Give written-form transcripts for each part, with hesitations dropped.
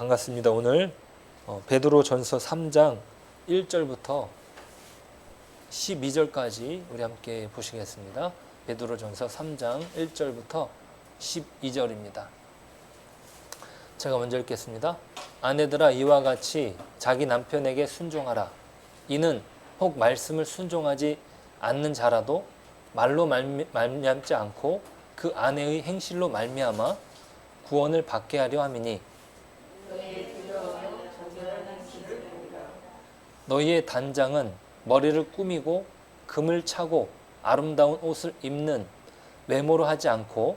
반갑습니다. 오늘 베드로전서 3장 1절부터 12절까지 우리 함께 보시겠습니다. 베드로전서 3장 1절부터 12절입니다. 제가 먼저 읽겠습니다. 아내들아, 이와 같이 자기 남편에게 순종하라. 이는 혹 말씀을 순종하지 않는 자라도 말로 말미암지 않고 그 아내의 행실로 말미암아 구원을 받게 하려 함이니, 너희의 단장은 머리를 꾸미고 금을 차고 아름다운 옷을 입는 외모로 하지 않고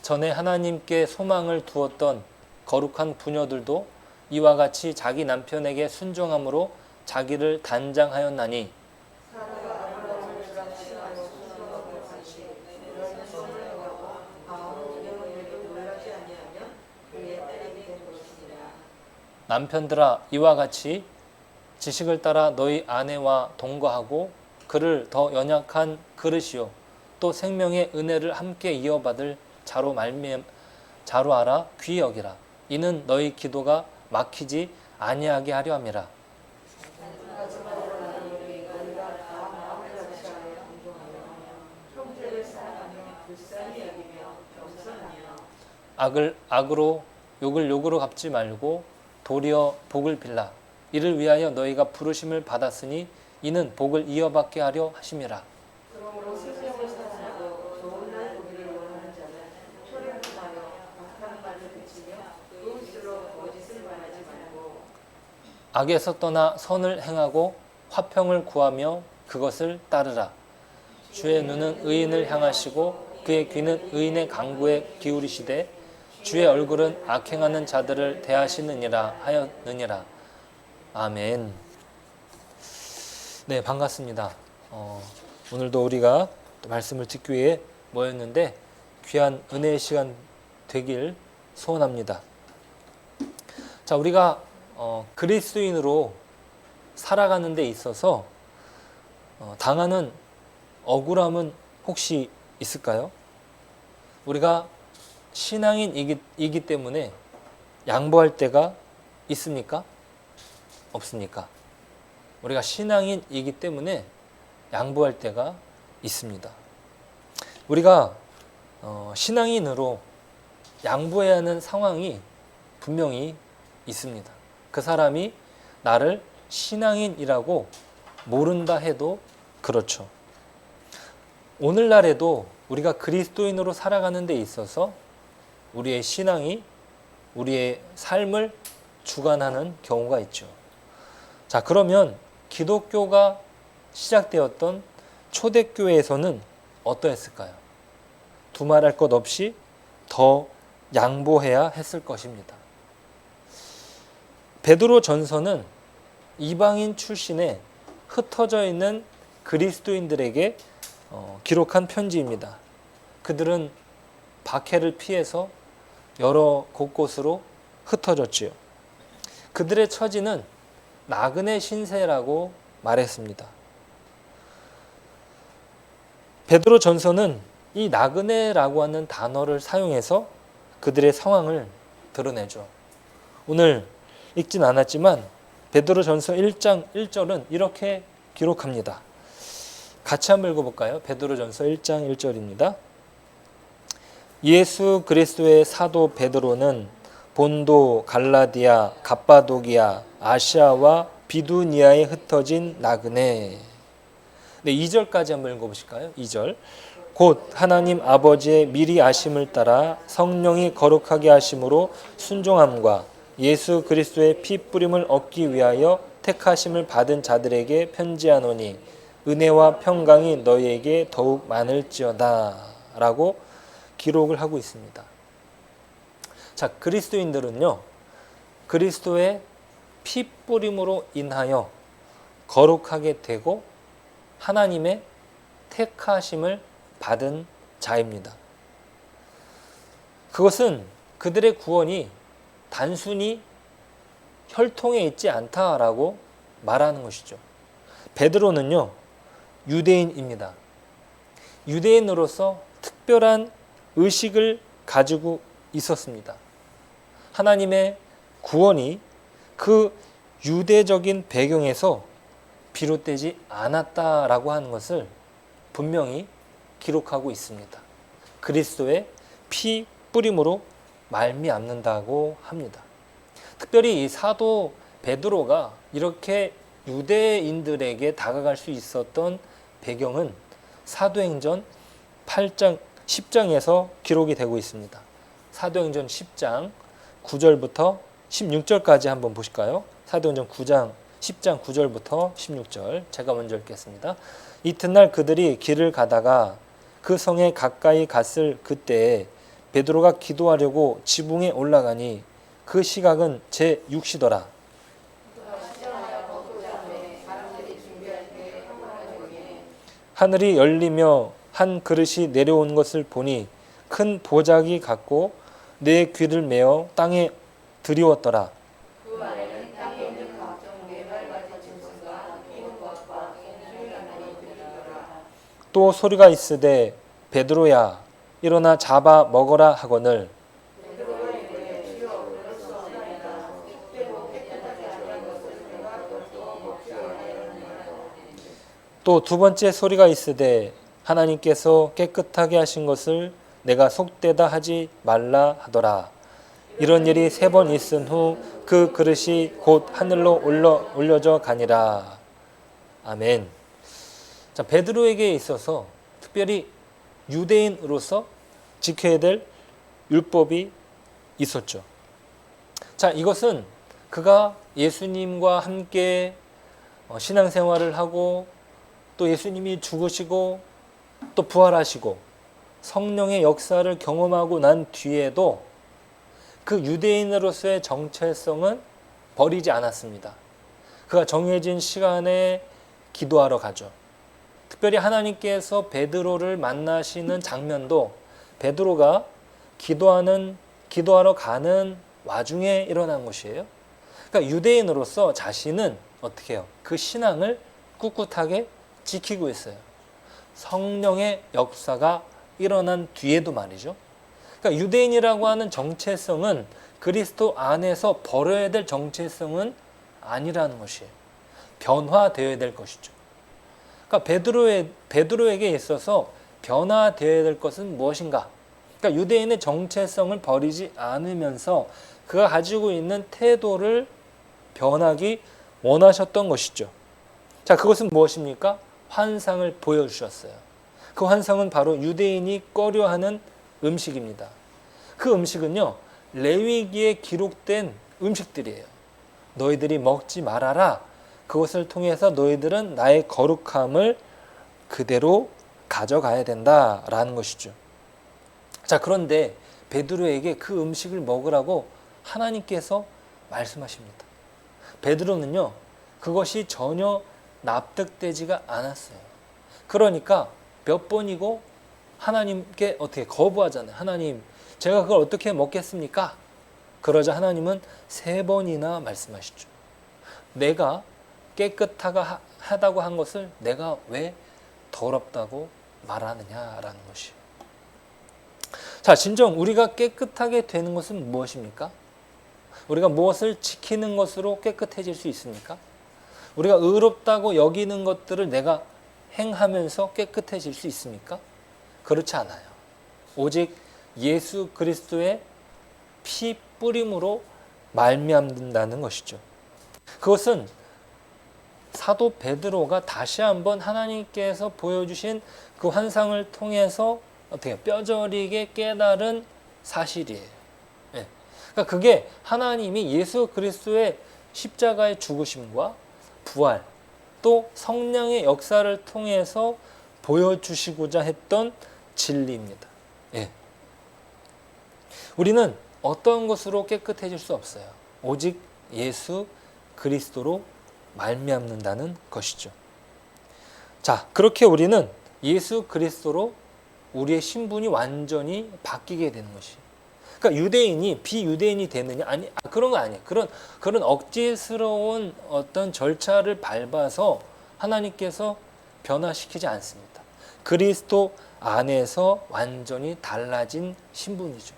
전에 하나님께 소망을 두었던 거룩한 부녀들도 이와 같이 자기 남편에게 순종함으로 자기를 단장하였나니, 남편들아, 이와 같이 지식을 따라 너희 아내와 동거하고 그를 더 연약한 그릇이요 또 생명의 은혜를 함께 이어받을 자로 알아 귀히 여기라. 이는 너희 기도가 막히지 아니하게 하려 함이라. 악을 악으로 욕을 욕으로 갚지 말고 도리어 복을 빌라. 이를 위하여 너희가 부르심을 받았으니 이는 복을 이어받게 하려 하심이라. 그러므로 세상을 사랑하고 좋은 날 보기를 원하는 자는 소리를 하여 악한 말을 그치며 그것으로 거짓을 말하지 말고 악에서 떠나 선을 행하고 화평을 구하며 그것을 따르라. 주의 눈은 의인을 향하시고 그의 귀는 의인의 간구에 기울이시되 주의 얼굴은 악행하는 자들을 대하시느니라 하였느니라. 아멘. 네, 반갑습니다. 오늘도 우리가 또 말씀을 듣기 위해 모였는데 귀한 은혜의 시간 되길 소원합니다. 자, 우리가 그리스도인으로 살아가는 데 있어서 당하는 억울함은 혹시 있을까요? 우리가 신앙인이기 때문에 양보할 때가 있습니까? 없습니까? 우리가 신앙인이기 때문에 양보할 때가 있습니다. 우리가 신앙인으로 양보해야 하는 상황이 분명히 있습니다. 그 사람이 나를 신앙인이라고 모른다 해도 그렇죠. 오늘날에도 우리가 그리스도인으로 살아가는 데 있어서 우리의 신앙이 우리의 삶을 주관하는 경우가 있죠. 자, 그러면 기독교가 시작되었던 초대교회에서는 어떠했을까요? 두말할 것 없이 더 양보해야 했을 것입니다. 베드로전서는 이방인 출신의 흩어져 있는 그리스도인들에게 기록한 편지입니다. 그들은 박해를 피해서 여러 곳곳으로 흩어졌지요. 그들의 처지는 나그네 신세라고 말했습니다. 베드로전서는 이 나그네라고 하는 단어를 사용해서 그들의 상황을 드러내죠. 오늘 읽진 않았지만 베드로전서 1장 1절은 이렇게 기록합니다. 같이 한번 읽어볼까요? 베드로전서 1장 1절입니다. 예수 그리스도의 사도 베드로는 본도, 갈라디아, 갑바도기아, 아시아와 비두니아에 흩어진 나그네. 네, 2절까지 한번 읽어보실까요? 2절. 곧 하나님 아버지의 미리 아심을 따라 성령이 거룩하게 하심으로 순종함과 예수 그리스도의 피 뿌림을 얻기 위하여 택하심을 받은 자들에게 편지하노니 은혜와 평강이 너희에게 더욱 많을지어다 라고 기록을 하고 있습니다. 자, 그리스도인들은요, 그리스도의 피 뿌림으로 인하여 거룩하게 되고 하나님의 택하심을 받은 자입니다. 그것은 그들의 구원이 단순히 혈통에 있지 않다라고 말하는 것이죠. 베드로는요, 유대인입니다. 유대인으로서 특별한 의식을 가지고 있었습니다. 하나님의 구원이 그 유대적인 배경에서 비롯되지 않았다라고 하는 것을 분명히 기록하고 있습니다. 그리스도의 피 뿌림으로 말미암는다고 합니다. 특별히 이 사도 베드로가 이렇게 유대인들에게 다가갈 수 있었던 배경은 사도행전 8장 10장에서 기록이 되고 있습니다. 사도행전 10장 9절부터 16절까지 한번 보실까요? 사도행전 10장 9절부터 16절 제가 먼저 읽겠습니다. 이튿날 그들이 길을 가다가 그 성에 가까이 갔을 그때에 베드로가 기도하려고 지붕에 올라가니 그 시각은 제6시더라. 하늘이 열리며 한 그릇이 내려온 것을 보니 큰 보자기 같고 내 귀를 메어 땅에 들이웠더라. 또 소리가 있으되 베드로야 일어나 잡아 먹어라 하거늘 또 두 번째 소리가 있으되 하나님께서 깨끗하게 하신 것을 내가 속되다 하지 말라 하더라. 이런 일이 3번 있은 후 그 그릇이 곧 하늘로 올려져 가니라. 아멘. 자, 베드로에게 있어서 특별히 유대인으로서 지켜야 될 율법이 있었죠. 자, 이것은 그가 예수님과 함께 신앙생활을 하고 또 예수님이 죽으시고 또 부활하시고 성령의 역사를 경험하고 난 뒤에도 그 유대인으로서의 정체성은 버리지 않았습니다. 그가 정해진 시간에 기도하러 가죠. 특별히 하나님께서 베드로를 만나시는 장면도 베드로가 기도하러 가는 와중에 일어난 것이에요. 그러니까 유대인으로서 자신은 어떻게 해요? 그 신앙을 꿋꿋하게 지키고 있어요. 성령의 역사가 일어난 뒤에도 말이죠. 그러니까 유대인이라고 하는 정체성은 그리스도 안에서 버려야 될 정체성은 아니라는 것이에요. 변화되어야 될 것이죠. 그러니까 베드로에게 있어서 변화되어야 될 것은 무엇인가? 그러니까 유대인의 정체성을 버리지 않으면서 그가 가지고 있는 태도를 변하기 원하셨던 것이죠. 자, 그것은 무엇입니까? 환상을 보여주셨어요. 그 환상은 바로 유대인이 꺼려하는 음식입니다. 그 음식은요, 레위기에 기록된 음식들이에요. 너희들이 먹지 말아라. 그것을 통해서 너희들은 나의 거룩함을 그대로 가져가야 된다라는 것이죠. 자, 그런데 베드로에게 그 음식을 먹으라고 하나님께서 말씀하십니다. 베드로는요, 그것이 전혀 납득되지가 않았어요. 그러니까 몇 번이고 하나님께 어떻게 거부하잖아요. 하나님, 제가 그걸 어떻게 먹겠습니까? 그러자 하나님은 3번이나 말씀하시죠. 내가 깨끗하다고 한 것을 내가 왜 더럽다고 말하느냐라는 것이에요. 자, 진정 우리가 깨끗하게 되는 것은 무엇입니까? 우리가 무엇을 지키는 것으로 깨끗해질 수 있습니까? 우리가 의롭다고 여기는 것들을 내가 행하면서 깨끗해질 수 있습니까? 그렇지 않아요. 오직 예수 그리스도의 피 뿌림으로 말미암는다는 것이죠. 그것은 사도 베드로가 다시 한번 하나님께서 보여주신 그 환상을 통해서 어떻게 뼈저리게 깨달은 사실이에요. 네. 그러니까 그게 하나님이 예수 그리스도의 십자가의 죽으심과 부활 또 성령의 역사를 통해서 보여주시고자 했던 진리입니다. 예. 우리는 어떤 것으로 깨끗해질 수 없어요. 오직 예수 그리스도로 말미암는다는 것이죠. 자, 그렇게 우리는 예수 그리스도로 우리의 신분이 완전히 바뀌게 되는 것이. 그러니까 유대인이 비유대인이 되느냐? 아니, 그런 거 아니에요. 그런 억지스러운 어떤 절차를 밟아서 하나님께서 변화시키지 않습니다. 그리스도 안에서 완전히 달라진 신분이죠.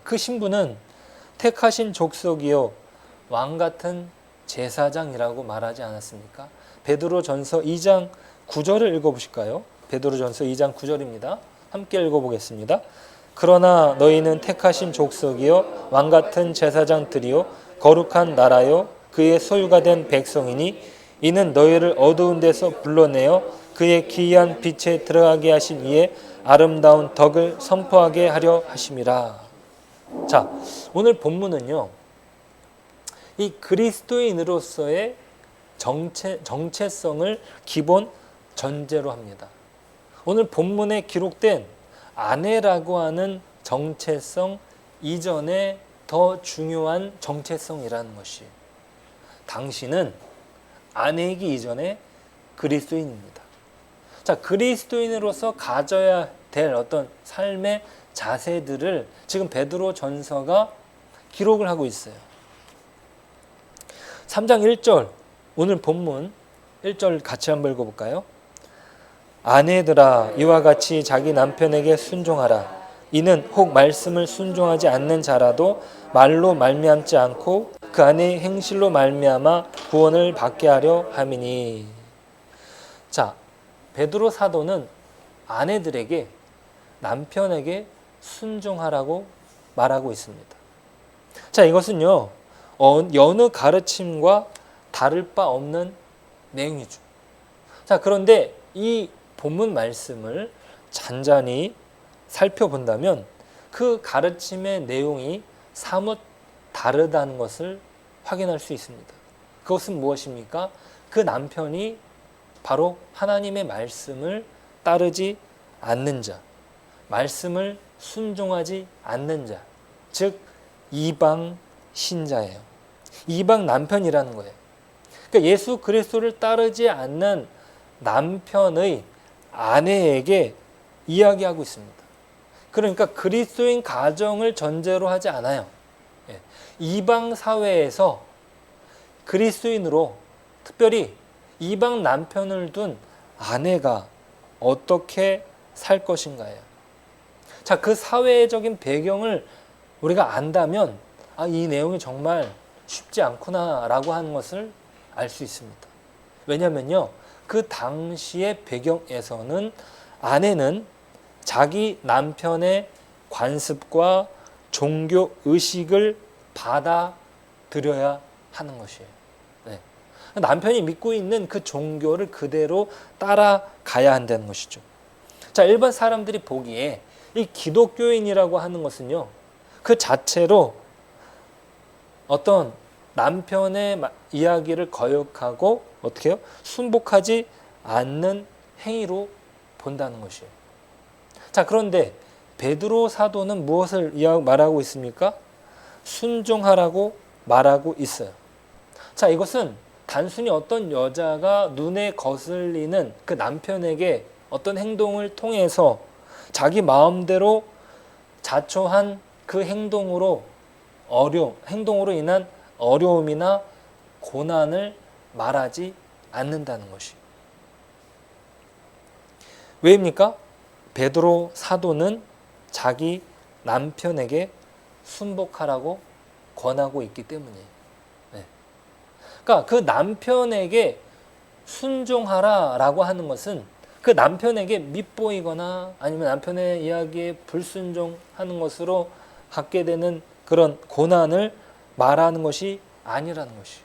그 신분은 택하신 족속이요 왕같은 제사장이라고 말하지 않았습니까? 베드로전서 2장 9절을 읽어보실까요? 베드로전서 2장 9절입니다. 함께 읽어보겠습니다. 그러나 너희는 택하신 족속이요 왕같은 제사장들이요 거룩한 나라요 그의 소유가 된 백성이니 이는 너희를 어두운 데서 불러내어 그의 기이한 빛에 들어가게 하신 이의 아름다운 덕을 선포하게 하려 하심이라. 자, 오늘 본문은요, 이 그리스도인으로서의 정체성을 기본 전제로 합니다. 오늘 본문에 기록된 아내라고 하는 정체성 이전에 더 중요한 정체성이라는 것이, 당신은 아내이기 이전에 그리스도인입니다. 자, 그리스도인으로서 가져야 될 어떤 삶의 자세들을 지금 베드로 전서가 기록을 하고 있어요. 3장 1절, 오늘 본문 1절 같이 한번 읽어볼까요? 아내들아 이와 같이 자기 남편에게 순종하라. 이는 혹 말씀을 순종하지 않는 자라도 말로 말미암지 않고 그 아내의 행실로 말미암아 구원을 받게 하려 함이니. 자, 베드로 사도는 아내들에게 남편에게 순종하라고 말하고 있습니다. 자, 이것은요 여느 가르침과 다를 바 없는 내용이죠. 자, 그런데 이 본문 말씀을 잔잔히 살펴본다면 그 가르침의 내용이 사뭇 다르다는 것을 확인할 수 있습니다. 그것은 무엇입니까? 그 남편이 바로 하나님의 말씀을 따르지 않는 자, 말씀을 순종하지 않는 자, 즉 이방 신자예요. 이방 남편이라는 거예요. 그러니까 예수 그리스도를 따르지 않는 남편의 아내에게 이야기하고 있습니다. 그러니까 그리스도인 가정을 전제로 하지 않아요. 이방 사회에서 그리스도인으로, 특별히 이방 남편을 둔 아내가 어떻게 살 것인가요? 자, 그 사회적인 배경을 우리가 안다면 이 내용이 정말 쉽지 않구나라고 하는 것을 알 수 있습니다. 왜냐면요, 그 당시의 배경에서는 아내는 자기 남편의 관습과 종교 의식을 받아들여야 하는 것이에요. 네. 남편이 믿고 있는 그 종교를 그대로 따라가야 한다는 것이죠. 자, 일반 사람들이 보기에 이 기독교인이라고 하는 것은요, 그 자체로 어떤 남편의 이야기를 거역하고 어떻게 해요? 순복하지 않는 행위로 본다는 것이에요. 자, 그런데 베드로 사도는 무엇을 말하고 있습니까? 순종하라고 말하고 있어요. 자, 이것은 단순히 어떤 여자가 눈에 거슬리는 그 남편에게 어떤 행동을 통해서 자기 마음대로 자초한 그 행동으로 인한 어려움이나 고난을 말하지 않는다는 것이. 왜입니까? 베드로 사도는 자기 남편에게 순복하라고 권하고 있기 때문이에요. 네. 그러니까 그 남편에게 순종하라라고 하는 것은 그 남편에게 밉보이거나 아니면 남편의 이야기에 불순종하는 것으로 갖게 되는 그런 고난을 말하는 것이 아니라는 것이.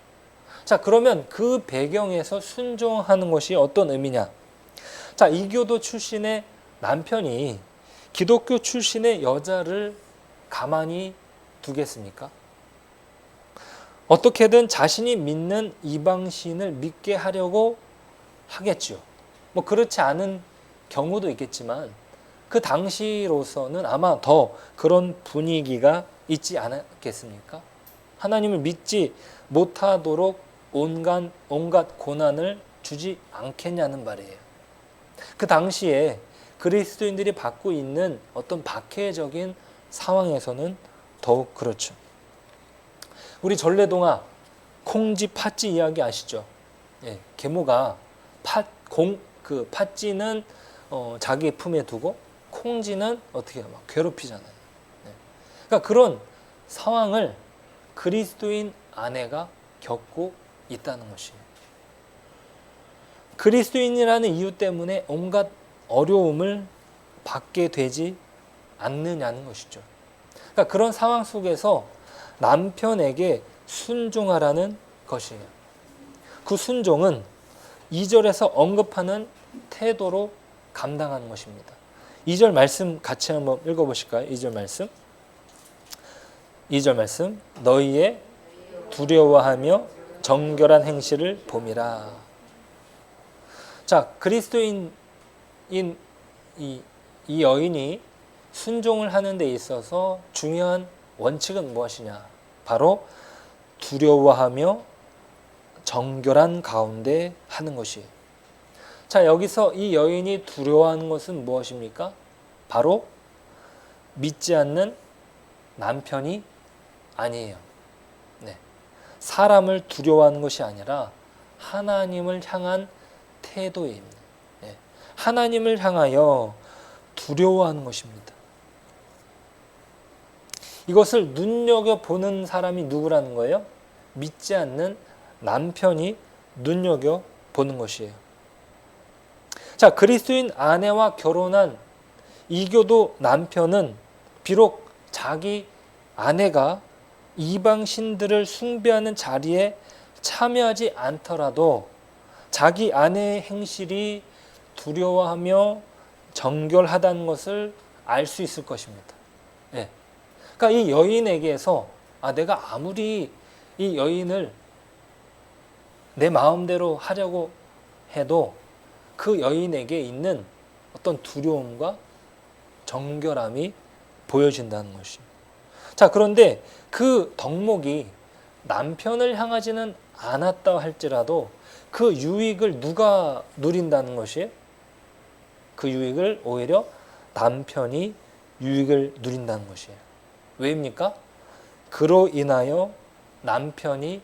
자, 그러면 그 배경에서 순종하는 것이 어떤 의미냐? 자, 이교도 출신의 남편이 기독교 출신의 여자를 가만히 두겠습니까? 어떻게든 자신이 믿는 이방신을 믿게 하려고 하겠죠. 뭐 그렇지 않은 경우도 있겠지만 그 당시로서는 아마 더 그런 분위기가 있지 않았겠습니까? 하나님을 믿지 못하도록 온갖 고난을 주지 않겠냐는 말이에요. 그 당시에 그리스도인들이 받고 있는 어떤 박해적인 상황에서는 더욱 그렇죠. 우리 전래동화 콩쥐 팥쥐 이야기 아시죠? 예, 계모가 그 팥쥐는 자기 품에 두고 콩쥐는 어떻게 해요? 막 괴롭히잖아요. 네. 그러니까 그런 상황을 그리스도인 아내가 겪고 있다는 것이에요. 그리스도인이라는 이유 때문에 온갖 어려움을 받게 되지 않느냐는 것이죠. 그러니까 그런 상황 속에서 남편에게 순종하라는 것이에요. 그 순종은 2절에서 언급하는 태도로 감당하는 것입니다. 2절 말씀 같이 한번 읽어보실까요? 2절 말씀. 2절 말씀. 너희의 두려워하며 정결한 행실을 봄이라. 자, 그리스도인 이 여인이 순종을 하는 데 있어서 중요한 원칙은 무엇이냐? 바로 두려워하며 정결한 가운데 하는 것이에요. 자, 여기서 이 여인이 두려워하는 것은 무엇입니까? 바로 믿지 않는 남편이 아니에요. 네. 사람을 두려워하는 것이 아니라 하나님을 향한 태도입니다. 네. 하나님을 향하여 두려워하는 것입니다. 이것을 눈여겨보는 사람이 누구라는 거예요? 믿지 않는 남편이 눈여겨보는 것이에요. 자, 그리스도인 아내와 결혼한 이교도 남편은 비록 자기 아내가 이방 신들을 숭배하는 자리에 참여하지 않더라도 자기 아내의 행실이 두려워하며 정결하다는 것을 알 수 있을 것입니다. 네. 그러니까 이 여인에게서 내가 아무리 이 여인을 내 마음대로 하려고 해도 그 여인에게 있는 어떤 두려움과 정결함이 보여진다는 것입니다. 자, 그런데 그 덕목이 남편을 향하지는 않았다 할지라도 그 유익을 누가 누린다는 것이에요? 그 유익을 오히려 남편이 유익을 누린다는 것이에요. 왜입니까? 그로 인하여 남편이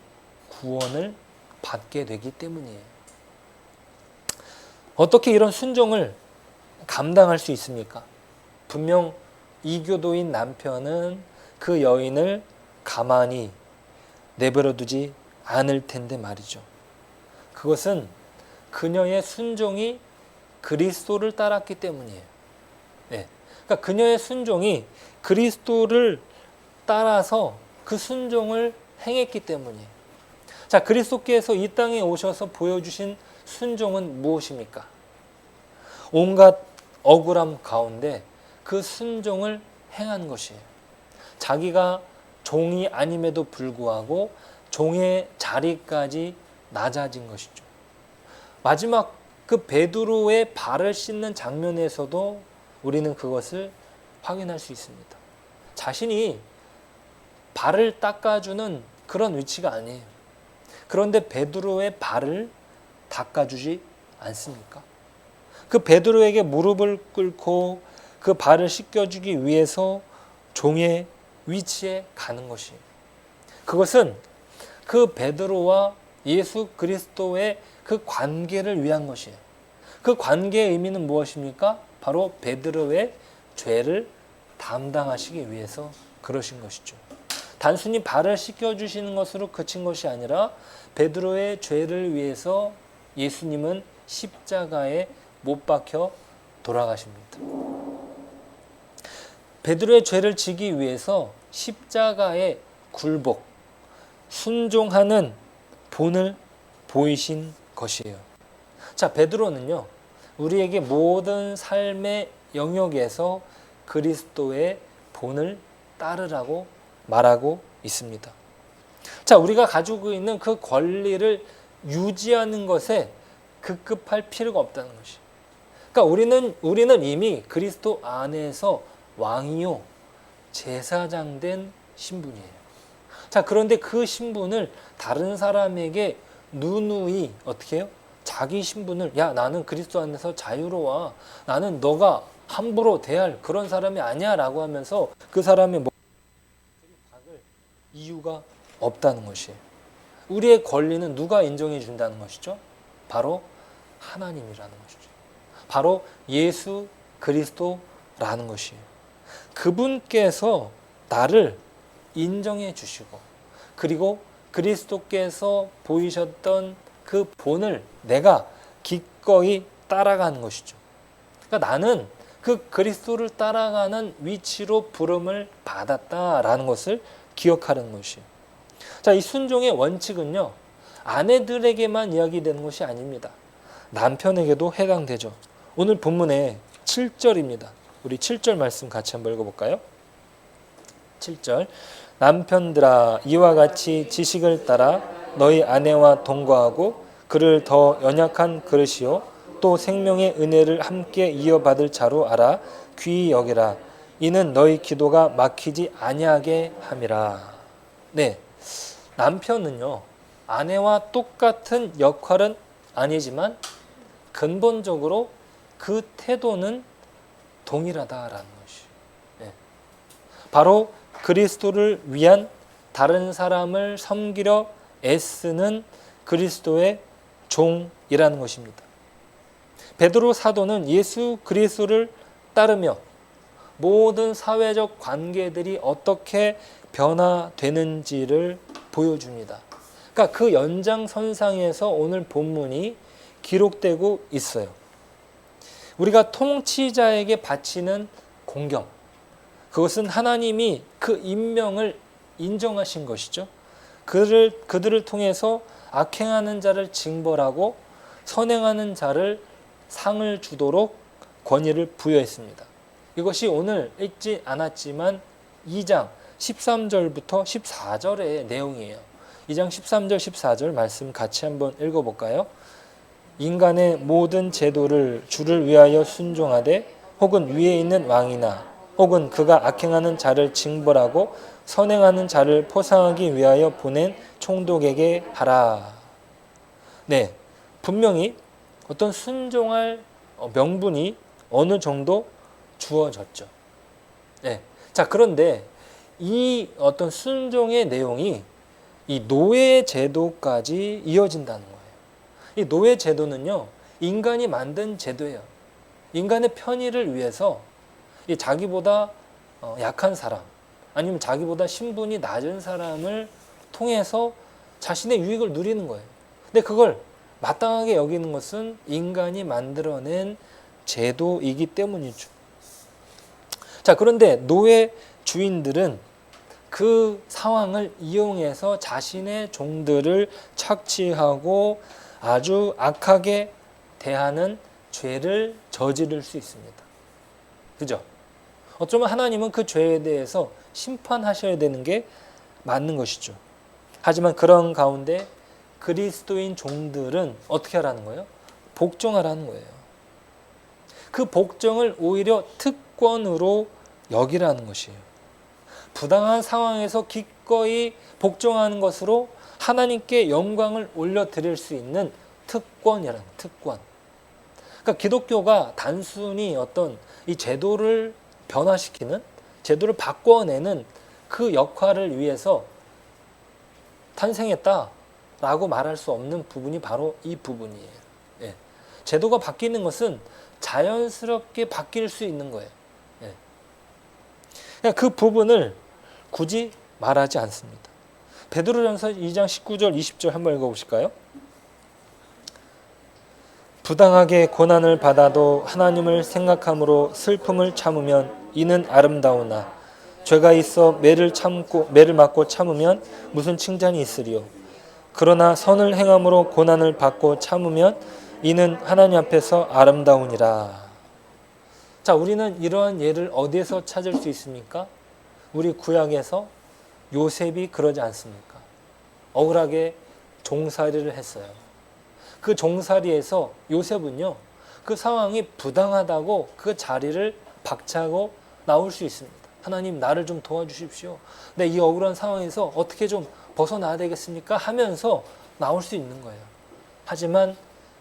구원을 받게 되기 때문이에요. 어떻게 이런 순종을 감당할 수 있습니까? 분명 이교도인 남편은 그 여인을 가만히 내버려 두지 않을 텐데 말이죠. 그것은 그녀의 순종이 그리스도를 따랐기 때문이에요. 네. 그러니까 그녀의 순종이 그리스도를 따라서 그 순종을 행했기 때문이에요. 자, 그리스도께서 이 땅에 오셔서 보여주신 순종은 무엇입니까? 온갖 억울함 가운데 그 순종을 행한 것이에요. 자기가 종이 아님에도 불구하고 종의 자리까지 낮아진 것이죠. 마지막 그 베드로의 발을 씻는 장면에서도 우리는 그것을 확인할 수 있습니다. 자신이 발을 닦아주는 그런 위치가 아니에요. 그런데 베드로의 발을 닦아주지 않습니까? 그 베드로에게 무릎을 꿇고 그 발을 씻겨주기 위해서 종의 위치에 가는 것이에요. 그것은 그 베드로와 예수 그리스도의 그 관계를 위한 것이에요. 그 관계의 의미는 무엇입니까? 바로 베드로의 죄를 담당하시기 위해서 그러신 것이죠. 단순히 발을 씻겨주시는 것으로 그친 것이 아니라 베드로의 죄를 위해서 예수님은 십자가에 못 박혀 돌아가십니다. 베드로의 죄를 지기 위해서 십자가의 굴복, 순종하는 본을 보이신 것이에요. 자, 베드로는요, 우리에게 모든 삶의 영역에서 그리스도의 본을 따르라고 말하고 있습니다. 자, 우리가 가지고 있는 그 권리를 유지하는 것에 급급할 필요가 없다는 것이. 그러니까 우리는 이미 그리스도 안에서 왕이요 제사장 된 신분이에요. 자, 그런데 그 신분을 다른 사람에게 누누이 어떻게 해요? 자기 신분을 나는 그리스도 안에서 자유로워. 나는 너가 함부로 대할 그런 사람이 아니야 라고 하면서 그 사람의 박을 이유가 없다는 것이에요. 우리의 권리는 누가 인정해 준다는 것이죠? 바로 하나님이라는 것이죠. 바로 예수 그리스도라는 것이에요. 그분께서 나를 인정해 주시고 그리고 그리스도께서 보이셨던 그 본을 내가 기꺼이 따라가는 것이죠. 그러니까 나는 그 그리스도를 따라가는 위치로 부름을 받았다라는 것을 기억하는 것이에요. 자, 이 순종의 원칙은요, 아내들에게만 이야기되는 것이 아닙니다. 남편에게도 해당되죠. 오늘 본문의 7절입니다. 우리 7절 말씀 같이 한번 읽어볼까요? 7절. 남편들아 이와 같이 지식을 따라 너희 아내와 동거하고 그를 더 연약한 그릇이요 또 생명의 은혜를 함께 이어받을 자로 알아 귀히 여기라. 이는 너희 기도가 막히지 아니하게 함이라. 네, 남편은요 아내와 똑같은 역할은 아니지만 근본적으로 그 태도는 동일하다라는 것이. 네. 바로 그리스도를 위한 다른 사람을 섬기려 애쓰는 그리스도의 종이라는 것입니다. 베드로 사도는 예수 그리스도를 따르며 모든 사회적 관계들이 어떻게 변화되는지를 보여줍니다. 그러니까 그 연장선상에서 오늘 본문이 기록되고 있어요. 우리가 통치자에게 바치는 공경, 그것은 하나님이 그 임명을 인정하신 것이죠. 그들을 통해서 악행하는 자를 징벌하고 선행하는 자를 상을 주도록 권위를 부여했습니다. 이것이 오늘 읽지 않았지만 2장 13절부터 14절의 내용이에요. 2장 13절 14절 말씀 같이 한번 읽어볼까요? 인간의 모든 제도를 주를 위하여 순종하되 혹은 위에 있는 왕이나 혹은 그가 악행하는 자를 징벌하고 선행하는 자를 포상하기 위하여 보낸 총독에게 하라. 네, 분명히 어떤 순종할 명분이 어느 정도 주어졌죠. 네, 자 그런데 이 어떤 순종의 내용이 이 노예 제도까지 이어진다는 거예요. 이 노예 제도는요, 인간이 만든 제도예요. 인간의 편의를 위해서 이 자기보다 약한 사람, 아니면 자기보다 신분이 낮은 사람을 통해서 자신의 유익을 누리는 거예요. 근데 그걸 마땅하게 여기는 것은 인간이 만들어낸 제도이기 때문이죠. 자, 그런데 노예 주인들은 그 상황을 이용해서 자신의 종들을 착취하고 아주 악하게 대하는 죄를 저지를 수 있습니다. 그죠? 어쩌면 하나님은 그 죄에 대해서 심판하셔야 되는 게 맞는 것이죠. 하지만 그런 가운데 그리스도인 종들은 어떻게 하라는 거예요? 복종하라는 거예요. 그 복종을 오히려 특권으로 여기라는 것이에요. 부당한 상황에서 기꺼이 복종하는 것으로 하나님께 영광을 올려드릴 수 있는 특권이라는 특권. 그러니까 기독교가 단순히 어떤 이 제도를 변화시키는, 제도를 바꿔내는 그 역할을 위해서 탄생했다라고 말할 수 없는 부분이 바로 이 부분이에요. 예. 제도가 바뀌는 것은 자연스럽게 바뀔 수 있는 거예요. 예. 그러니까 그 부분을 굳이 말하지 않습니다. 베드로전서 2장 19절 20절 한번 읽어보실까요? 부당하게 고난을 받아도 하나님을 생각함으로 슬픔을 참으면 이는 아름다우나 죄가 있어 매를 맞고 참으면 무슨 칭찬이 있으리요. 그러나 선을 행함으로 고난을 받고 참으면 이는 하나님 앞에서 아름다우니라. 자, 우리는 이러한 예를 어디에서 찾을 수 있습니까? 우리 구약에서 요셉이 그러지 않습니까? 억울하게 종살이를 했어요. 그 종살이에서 요셉은요, 그 상황이 부당하다고 그 자리를 박차고 나올 수 있습니다. 하나님, 나를 좀 도와주십시오. 근데 이 억울한 상황에서 어떻게 좀 벗어나야 되겠습니까? 하면서 나올 수 있는 거예요. 하지만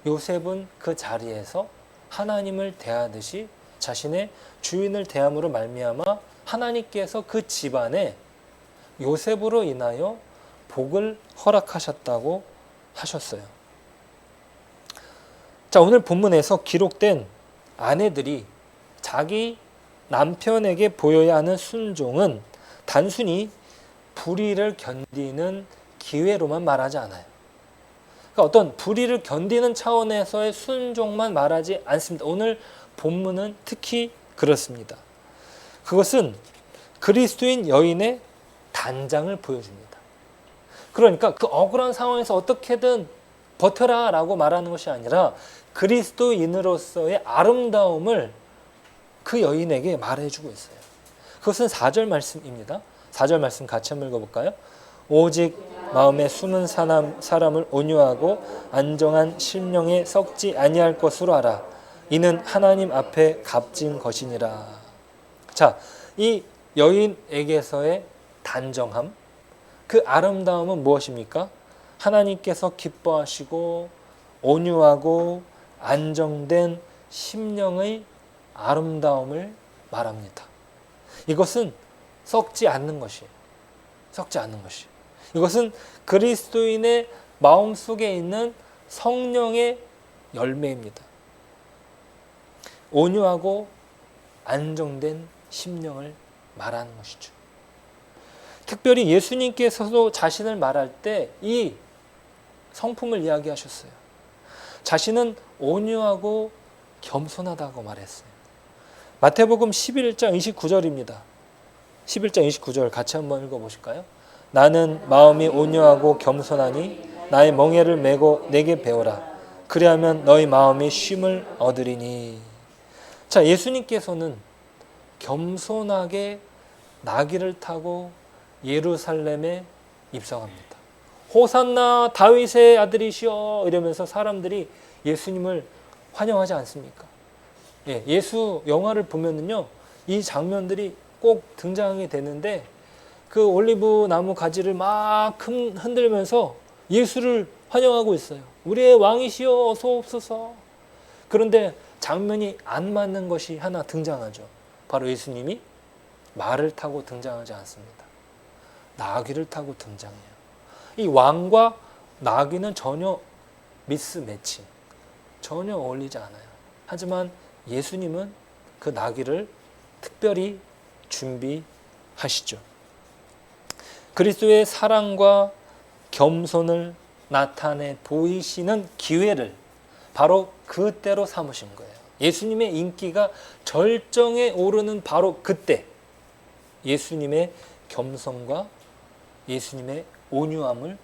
요셉은 그 자리에서 하나님을 대하듯이 자신의 주인을 대함으로 말미암아 하나님께서 그 집안에 요셉으로 인하여 복을 허락하셨다고 하셨어요. 자, 오늘 본문에서 기록된 아내들이 자기 남편에게 보여야 하는 순종은 단순히 불의를 견디는 기회로만 말하지 않아요. 그러니까 어떤 불의를 견디는 차원에서의 순종만 말하지 않습니다. 오늘 본문은 특히 그렇습니다. 그것은 그리스도인 여인의 단장을 보여줍니다. 그러니까 그 억울한 상황에서 어떻게든 버텨라 라고 말하는 것이 아니라 그리스도인으로서의 아름다움을 그 여인에게 말해주고 있어요. 그것은 4절 말씀입니다. 4절 말씀 같이 한번 읽어볼까요? 오직 마음에 숨은 사람을 온유하고 안정한 심령에 썩지 아니할 것으로 알아. 이는 하나님 앞에 값진 것이니라. 자, 이 여인에게서의 단정함, 그 아름다움은 무엇입니까? 하나님께서 기뻐하시고 온유하고 안정된 심령의 아름다움을 말합니다. 이것은 썩지 않는 것이에요. 썩지 않는 것이. 이것은 그리스도인의 마음속에 있는 성령의 열매입니다. 온유하고 안정된 심령을 말하는 것이죠. 특별히 예수님께서도 자신을 말할 때 이 성품을 이야기하셨어요. 자신은 온유하고 겸손하다고 말했어요. 마태복음 11장 29절입니다. 11장 29절 같이 한번 읽어보실까요? 나는 마음이 온유하고 겸손하니 나의 멍에를 메고 내게 배우라. 그리하면 너희 마음이 쉼을 얻으리니. 자, 예수님께서는 겸손하게 나귀를 타고 예루살렘에 입성합니다. 호산나 다윗의 아들이시여 이러면서 사람들이 예수님을 환영하지 않습니까? 예수 영화를 보면은요, 이 장면들이 꼭 등장하게 되는데 그 올리브 나무 가지를 막 흔들면서 예수를 환영하고 있어요. 우리의 왕이시여 어서 옵소서. 그런데 장면이 안 맞는 것이 하나 등장하죠. 바로 예수님이 말을 타고 등장하지 않습니다. 나귀를 타고 등장해요. 이 왕과 나귀는 전혀 미스매칭, 전혀 어울리지 않아요. 하지만 예수님은 그 나귀를 특별히 준비하시죠. 그리스도의 사랑과 겸손을 나타내 보이시는 기회를 바로 그때로 삼으신 거예요. 예수님의 인기가 절정에 오르는 바로 그때 예수님의 겸손과 예수님의 온유함을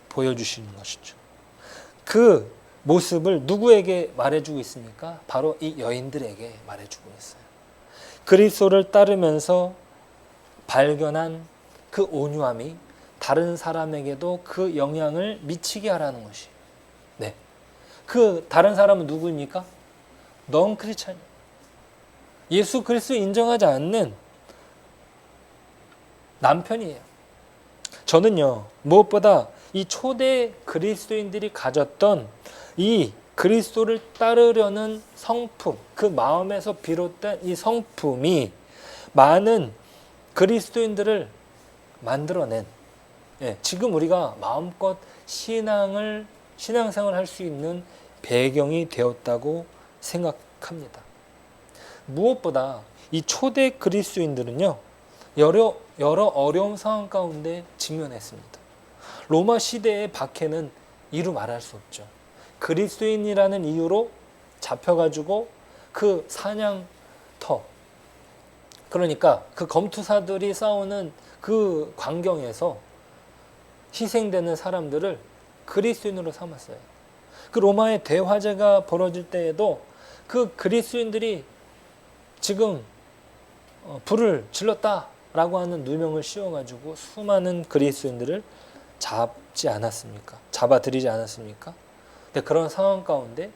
보여주시는 것이죠. 그 모습을 누구에게 말해주고 있습니까? 바로 이 여인들에게 말해주고 있어요. 그리스도를 따르면서 발견한 그 온유함이 다른 사람에게도 그 영향을 미치게 하라는 것이. 네. 그 다른 사람은 누구입니까? 넌 크리스찬. 예수 그리스도 인정하지 않는 남편이에요. 저는요, 무엇보다 이 초대 그리스도인들이 가졌던 이 그리스도를 따르려는 성품, 그 마음에서 비롯된 이 성품이 많은 그리스도인들을 만들어낸, 지금 우리가 마음껏 신앙생활을 할 수 있는 배경이 되었다고 생각합니다. 무엇보다 이 초대 그리스도인들은요, 여러 어려운 상황 가운데 직면했습니다. 로마 시대의 박해는 이루 말할 수 없죠. 그리스도인이라는 이유로 잡혀가지고 그 사냥터, 그러니까 그 검투사들이 싸우는 그 광경에서 희생되는 사람들을 그리스도인으로 삼았어요. 그 로마의 대화재가 벌어질 때에도 그 그리스도인들이 지금 불을 질렀다라고 하는 누명을 씌워가지고 수많은 그리스도인들을 잡지 않았습니까? 잡아들이지 않았습니까? 근데 그런 상황 가운데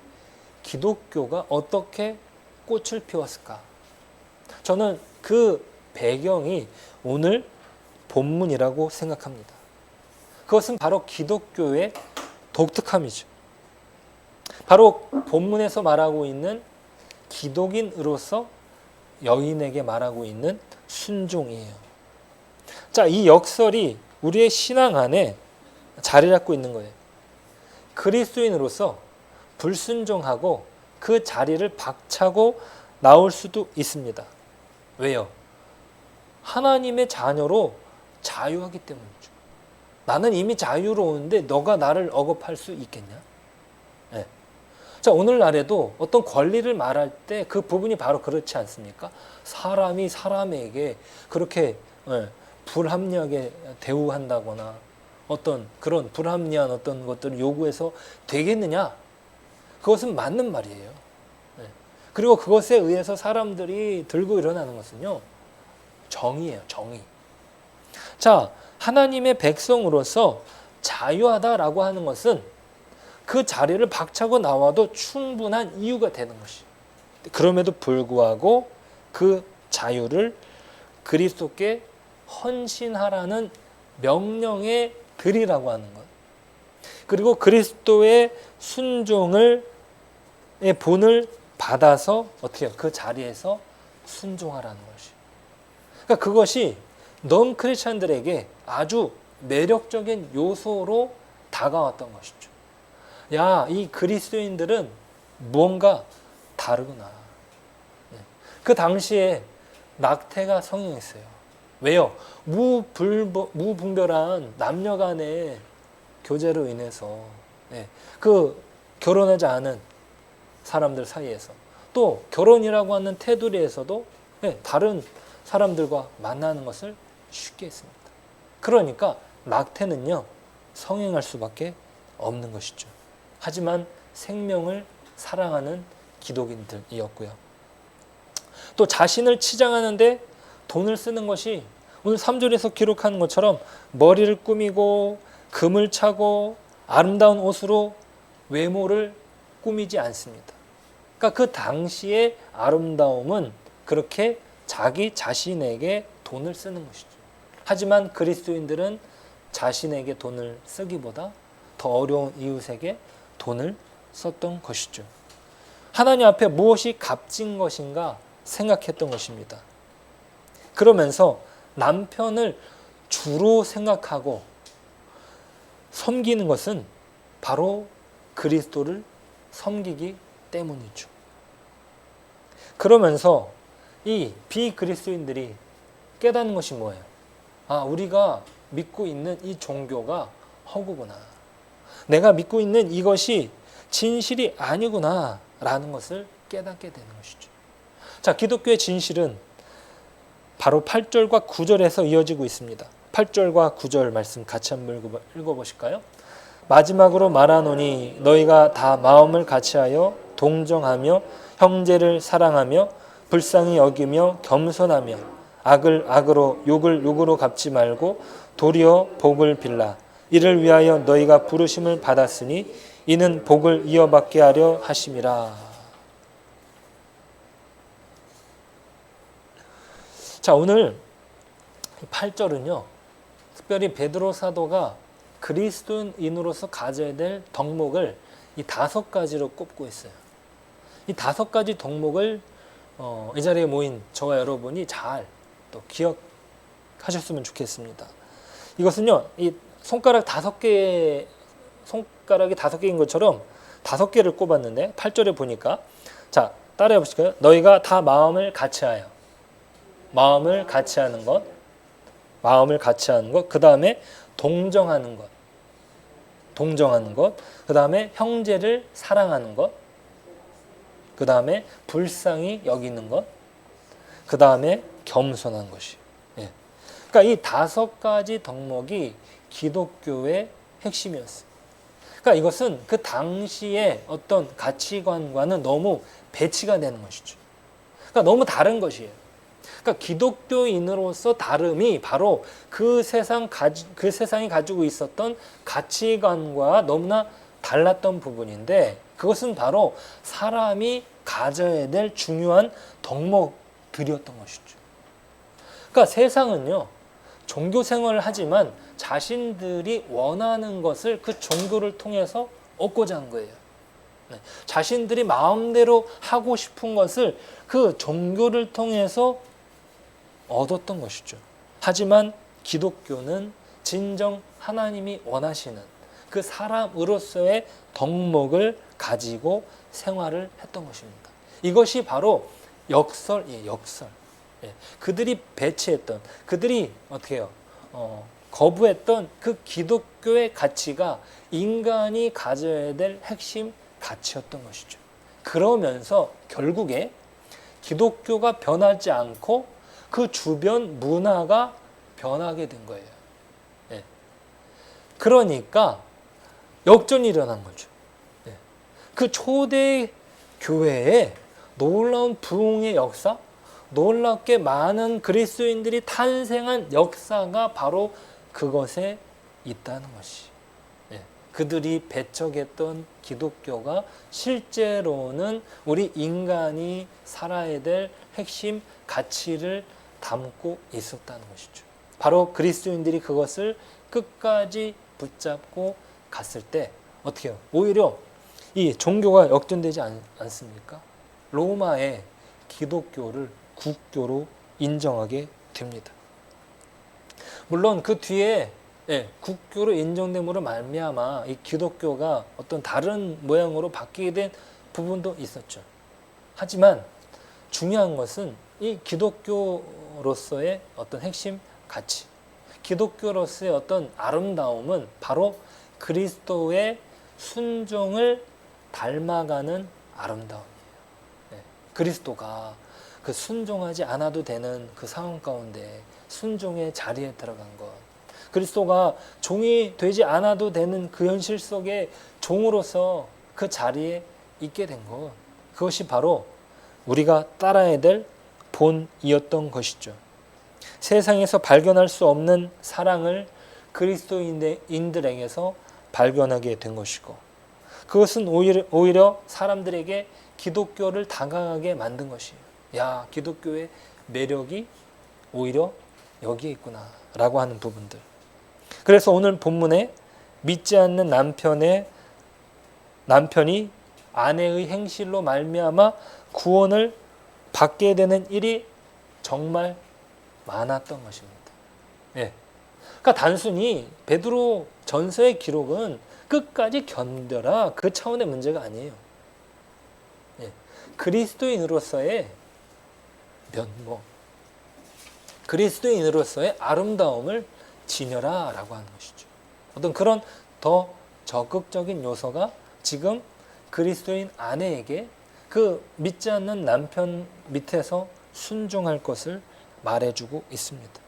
기독교가 어떻게 꽃을 피웠을까? 저는 그 배경이 오늘 본문이라고 생각합니다. 그것은 바로 기독교의 독특함이죠. 바로 본문에서 말하고 있는 기독인으로서 여인에게 말하고 있는 순종이에요. 자, 이 역설이 우리의 신앙 안에 자리 잡고 있는 거예요. 그리스도인으로서 불순종하고 그 자리를 박차고 나올 수도 있습니다. 왜요? 하나님의 자녀로 자유하기 때문이죠. 나는 이미 자유로운데 너가 나를 억압할 수 있겠냐? 네. 자, 오늘날에도 어떤 권리를 말할 때 그 부분이 바로 그렇지 않습니까? 사람이 사람에게 그렇게 불합리하게 대우한다거나 어떤 그런 불합리한 어떤 것들을 요구해서 되겠느냐? 그것은 맞는 말이에요. 네. 그리고 그것에 의해서 사람들이 들고 일어나는 것은요, 정의예요, 정의. 자, 하나님의 백성으로서 자유하다라고 하는 것은 그 자리를 박차고 나와도 충분한 이유가 되는 것이. 그럼에도 불구하고 그 자유를 그리스도께 헌신하라는 명령에 드리라고 하는 것. 그리고 그리스도의 순종의 본을 받아서 어떻게 해요? 그 자리에서 순종하라는 것이. 그러니까 그것이 넌 크리스찬들에게 아주 매력적인 요소로 다가왔던 것이죠. 야, 이 그리스도인들은 무언가 다르구나. 그 당시에 낙태가 성행했어요. 왜요? 무분별한 남녀 간의 교제로 인해서 그 결혼하지 않은 사람들 사이에서 또 결혼이라고 하는 테두리에서도 다른 사람들과 만나는 것을 쉽게 했습니다. 그러니까 낙태는요, 성행할 수밖에 없는 것이죠. 하지만 생명을 사랑하는 기독인들이었고요. 또 자신을 치장하는데 돈을 쓰는 것이 오늘 3절에서 기록하는 것처럼 머리를 꾸미고 금을 차고 아름다운 옷으로 외모를 꾸미지 않습니다. 그러니까 그 당시의 아름다움은 그렇게 자기 자신에게 돈을 쓰는 것이죠. 하지만 그리스도인들은 자신에게 돈을 쓰기보다 더 어려운 이웃에게 돈을 썼던 것이죠. 하나님 앞에 무엇이 값진 것인가 생각했던 것입니다. 그러면서 남편을 주로 생각하고 섬기는 것은 바로 그리스도를 섬기기 때문이죠. 그러면서 이 비그리스도인들이 깨닫는 것이 뭐예요? 아, 우리가 믿고 있는 이 종교가 허구구나. 내가 믿고 있는 이것이 진실이 아니구나 라는 것을 깨닫게 되는 것이죠. 자, 기독교의 진실은 바로 8절과 9절에서 이어지고 있습니다. 8절과 9절 말씀 같이 한번 읽어보실까요? 마지막으로 말하노니 너희가 다 마음을 같이하여 동정하며 형제를 사랑하며 불쌍히 여기며 겸손하며 악을 악으로 욕을 욕으로 갚지 말고 도리어 복을 빌라. 이를 위하여 너희가 부르심을 받았으니 이는 복을 이어받게 하려 하심이라. 자, 오늘 8절은요, 특별히 베드로 사도가 그리스도인으로서 가져야 될 덕목을 이 5가지로 꼽고 있어요. 이 5가지 덕목을 이 자리에 모인 저와 여러분이 잘 또 기억하셨으면 좋겠습니다. 이것은요, 이 손가락이 5개인 것처럼 5개를 꼽았는데 8절에 보니까, 자, 따라해 보실까요? 너희가 다 마음을 같이하여. 마음을 같이하는 것, 마음을 같이하는 것, 그 다음에 동정하는 것, 그 다음에 형제를 사랑하는 것, 그 다음에 불쌍히 여기는 것, 그 다음에 겸손한 것이. 그러니까 이 5가지 덕목이 기독교의 핵심이었어요. 그러니까 이것은 그 당시의 어떤 가치관과는 너무 배치가 되는 것이죠. 그러니까 너무 다른 것이에요. 그러니까 기독교인으로서 다름이 바로 그 세상이 가지고 있었던 가치관과 너무나 달랐던 부분인데, 그것은 바로 사람이 가져야 될 중요한 덕목들이었던 것이죠. 그러니까 세상은요, 종교 생활을 하지만 자신들이 원하는 것을 그 종교를 통해서 얻고자 한 거예요. 자신들이 마음대로 하고 싶은 것을 그 종교를 통해서 얻었던 것이죠. 하지만 기독교는 진정 하나님이 원하시는 그 사람으로서의 덕목을 가지고 생활을 했던 것입니다. 이것이 바로 역설이에요. 역설. 예. 그들이 배치했던, 그들이 어떻게 해요? 거부했던 그 기독교의 가치가 인간이 가져야 될 핵심 가치였던 것이죠. 그러면서 결국에 기독교가 변하지 않고 그 주변 문화가 변하게 된 거예요. 예. 그러니까 역전이 일어난 거죠. 예. 그 초대 교회에 놀라운 부흥의 역사, 놀랍게 많은 그리스도인들이 탄생한 역사가 바로 그것에 있다는 것이. 예. 그들이 배척했던 기독교가 실제로는 우리 인간이 살아야 될 핵심 가치를 담고 있었다는 것이죠. 바로 그리스도인들이 그것을 끝까지 붙잡고 갔을 때 어떻게 해요? 오히려 이 종교가 역전되지 않습니까? 로마의 기독교를 국교로 인정하게 됩니다. 물론 그 뒤에 국교로 인정됨으로 말미암아 이 기독교가 어떤 다른 모양으로 바뀌게 된 부분도 있었죠. 하지만 중요한 것은 이 기독교로서의 어떤 핵심 가치, 기독교로서의 어떤 아름다움은 바로 그리스도의 순종을 닮아가는 아름다움이에요. 그리스도가 그 순종하지 않아도 되는 그 상황 가운데 순종의 자리에 들어간 것, 그리스도가 종이 되지 않아도 되는 그 현실 속에 종으로서 그 자리에 있게 된 것, 그것이 바로 우리가 따라야 될 본이었던 것이죠. 세상에서 발견할 수 없는 사랑을 그리스도인들에게서 발견하게 된 것이고, 그것은 오히려 사람들에게 기독교를 다가가게 만든 것이에요. 야, 기독교의 매력이 오히려 여기에 있구나 라고 하는 부분들. 그래서 오늘 본문에 믿지 않는 남편이 아내의 행실로 말미암아 구원을 받게 되는 일이 정말 많았던 것입니다. 예. 그러니까 단순히 베드로 전서의 기록은 끝까지 견뎌라, 그 차원의 문제가 아니에요. 예. 그리스도인으로서의 면모, 그리스도인으로서의 아름다움을 지녀라 라고 하는 것이죠. 어떤 그런 더 적극적인 요소가 지금 그리스도인 아내에게 그 믿지 않는 남편 밑에서 순종할 것을 말해주고 있습니다.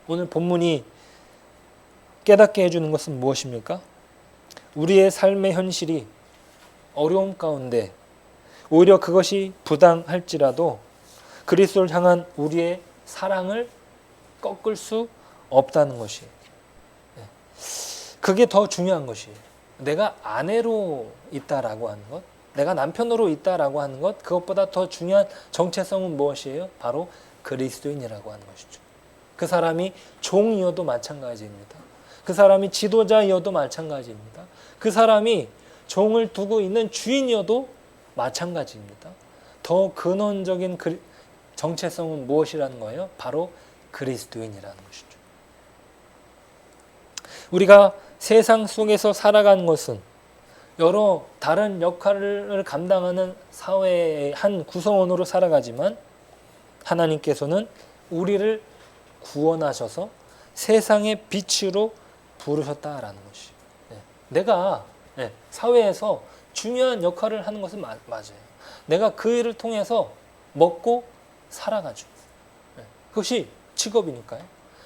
오늘 본문이 깨닫게 해주는 것은 무엇입니까? 우리의 삶의 현실이 어려움 가운데 오히려 그것이 부당할지라도 그리스도를 향한 우리의 사랑을 꺾을 수 없다는 것이, 그게 더 중요한 것이에요. 내가 아내로 있다라고 하는 것, 내가 남편으로 있다라고 하는 것, 그것보다 더 중요한 정체성은 무엇이에요? 바로 그리스도인이라고 하는 것이죠. 그 사람이 종이어도 마찬가지입니다. 그 사람이 지도자이어도 마찬가지입니다. 그 사람이 종을 두고 있는 주인이어도 마찬가지입니다. 더 근원적인 정체성은 무엇이라는 거예요? 바로 그리스도인이라는 것이죠. 우리가 세상 속에서 살아가는 것은 여러 다른 역할을 감당하는 사회의 한 구성원으로 살아가지만 하나님께서는 우리를 구원하셔서 세상의 빛으로 부르셨다라는 것이. 내가 사회에서 중요한 역할을 하는 것은 맞아요. 내가 그 일을 통해서 먹고 살아가죠. 그것이 직업이니까요.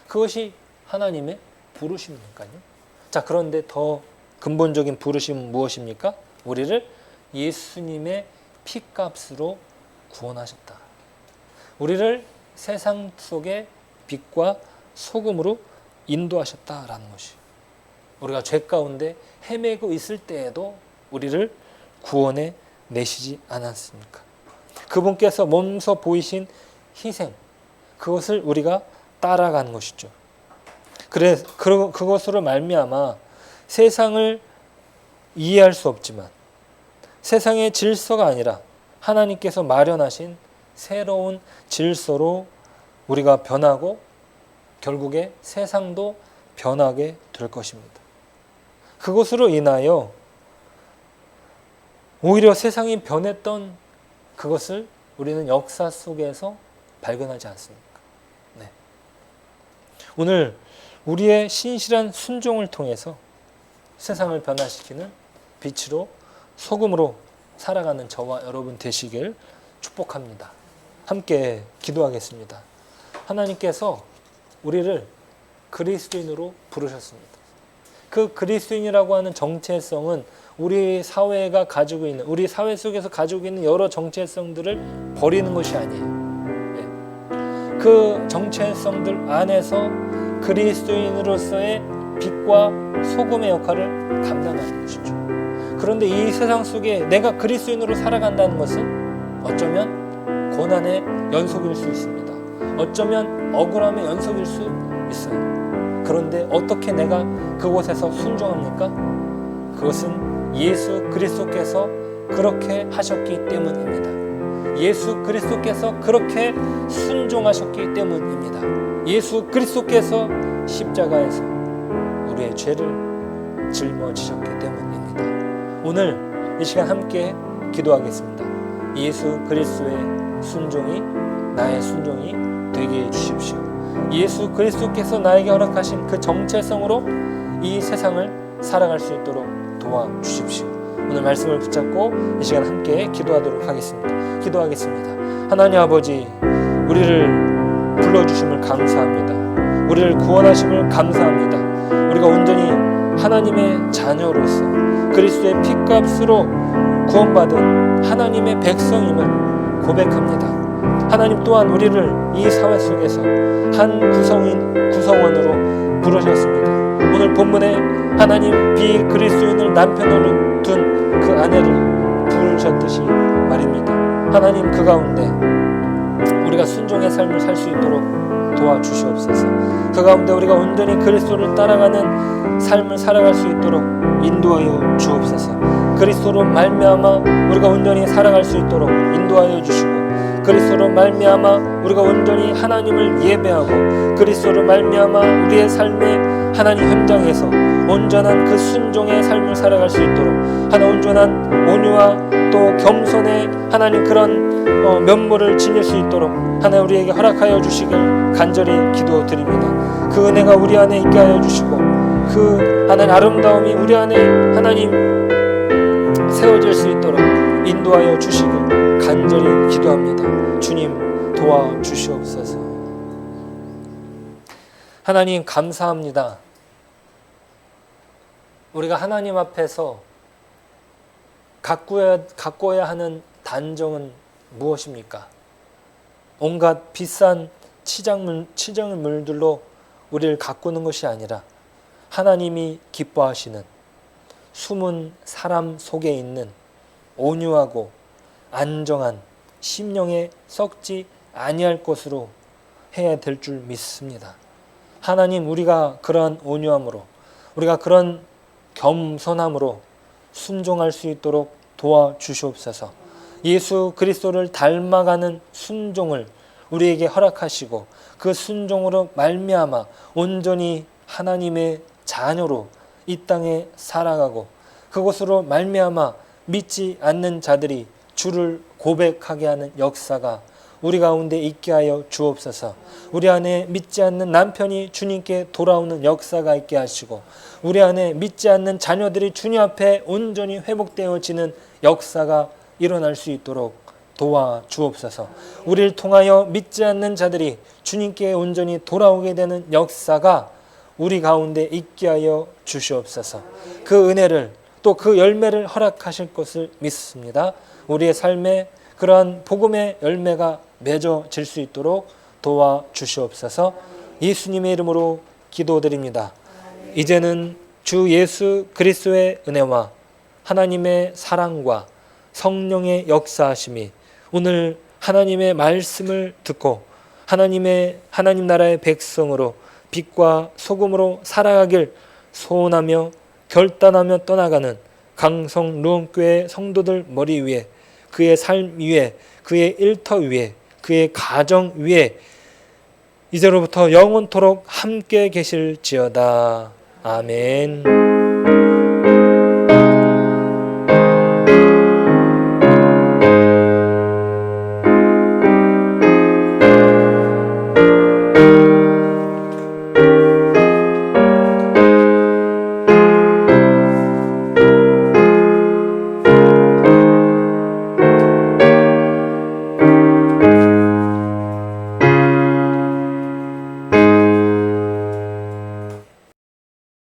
그것이 하나님의 부르심이니까요. 자, 그런데 더 근본적인 부르심은 무엇입니까? 우리를 예수님의 피값으로 구원하셨다. 우리를 세상 속의 빛과 소금으로 인도하셨다라는 것이. 우리가 죄 가운데 헤매고 있을 때에도 우리를 구원해 내시지 않았습니까? 그분께서 몸소 보이신 희생, 그것을 우리가 따라가는 것이죠. 그것으로 말미암아 세상을 이해할 수 없지만 세상의 질서가 아니라 하나님께서 마련하신 새로운 질서로 우리가 변하고 결국에 세상도 변하게 될 것입니다. 그것으로 인하여 오히려 세상이 변했던 그것을 우리는 역사 속에서 발견하지 않습니까? 네. 오늘 우리의 신실한 순종을 통해서 세상을 변화시키는 빛으로 소금으로 살아가는 저와 여러분 되시길 축복합니다. 함께 기도하겠습니다. 하나님께서 우리를 그리스도인으로 부르셨습니다. 그 그리스도인이라고 하는 정체성은 우리 사회가 가지고 있는, 우리 사회 속에서 가지고 있는 여러 정체성들을 버리는 것이 아니에요. 네. 그 정체성들 안에서 그리스도인으로서의 빛과 소금의 역할을 감당하는 것이죠. 그런데 이 세상 속에 내가 그리스도인으로 살아간다는 것은 어쩌면 고난의 연속일 수 있습니다. 어쩌면 억울함의 연속일 수 있어요. 그런데 어떻게 내가 그곳에서 순종합니까? 그것은 예수 그리스도께서 그렇게 하셨기 때문입니다. 예수 그리스도께서 그렇게 순종하셨기 때문입니다. 예수 그리스도께서 십자가에서 우리의 죄를 짊어지셨기 때문입니다. 오늘 이 시간 함께 기도하겠습니다. 예수 그리스도의 순종이 나의 순종이 되게 해주십시오. 예수 그리스도께서 나에게 허락하신 그 정체성으로 이 세상을 살아갈 수 있도록 도와주십시오. 오늘 말씀을 붙잡고 이 시간 함께 기도하도록 하겠습니다. 기도하겠습니다. 하나님 아버지, 우리를 불러주심을 감사합니다. 우리를 구원하심을 감사합니다. 우리가 온전히 하나님의 자녀로서 그리스도의 피값으로 구원받은 하나님의 백성임을 고백합니다. 하나님 또한 우리를 이 사회 속에서 한 구성원으로 부르셨습니다. 오늘 본문에 하나님 비그리스도인을 남편으로 둔 그 아내를 부르셨듯이 말입니다. 하나님 그 가운데 우리가 순종의 삶을 살 수 있도록 도와주시옵소서. 그 가운데 우리가 온전히 그리스도를 따라가는 삶을 살아갈 수 있도록 인도하여 주옵소서. 그리스도로 말미암아 우리가 온전히 살아갈 수 있도록 인도하여 주시고, 그리스도로 말미암아 우리가 온전히 하나님을 예배하고, 그리스도로 말미암아 우리의 삶의 하나님 현장에서 온전한 그 순종의 삶을 살아갈 수 있도록 하나 온전한 온유와 또 겸손의 하나님 그런 면모를 지닐 수 있도록 하나 우리에게 허락하여 주시길 간절히 기도드립니다. 그 은혜가 우리 안에 있게 하여 주시고, 그 하나님 아름다움이 우리 안에 하나님 세워질 수 있도록 인도하여 주시길 간절히 기도합니다. 주님 도와주시옵소서. 하나님 감사합니다. 우리가 하나님 앞에서 가꿔야 하는 단정은 무엇입니까? 온갖 비싼 치장물들로 우리를 가꾸는 것이 아니라 하나님이 기뻐하시는 숨은 사람 속에 있는 온유하고 안정한 심령에 썩지 아니할 것으로 해야 될 줄 믿습니다. 하나님, 우리가 그러한 온유함으로, 우리가 그런 겸손함으로 순종할 수 있도록 도와주시옵소서. 예수 그리스도를 닮아가는 순종을 우리에게 허락하시고, 그 순종으로 말미암아 온전히 하나님의 자녀로 이 땅에 살아가고, 그것으로 말미암아 믿지 않는 자들이 주를 고백하게 하는 역사가 우리 가운데 있게 하여 주옵소서. 우리 안에 믿지 않는 남편이 주님께 돌아오는 역사가 있게 하시고, 우리 안에 믿지 않는 자녀들이 주님 앞에 온전히 회복되어지는 역사가 일어날 수 있도록 도와주옵소서. 우리를 통하여 믿지 않는 자들이 주님께 온전히 돌아오게 되는 역사가 우리 가운데 있게 하여 주시옵소서. 그 은혜를 또 그 열매를 허락하실 것을 믿습니다. 우리의 삶에 그러한 복음의 열매가 맺어질 수 있도록 도와주시옵소서. 예수님의 이름으로 기도드립니다. 이제는 주 예수 그리스도의 은혜와 하나님의 사랑과 성령의 역사하심이 오늘 하나님의 말씀을 듣고 하나님 나라의 백성으로 빛과 소금으로 살아가길 소원하며 결단하며 떠나가는 강성 루온교회 성도들 머리 위에, 그의 삶 위에, 그의 일터 위에, 그의 가정 위에 이제로부터 영원토록 함께 계실지어다. 아멘.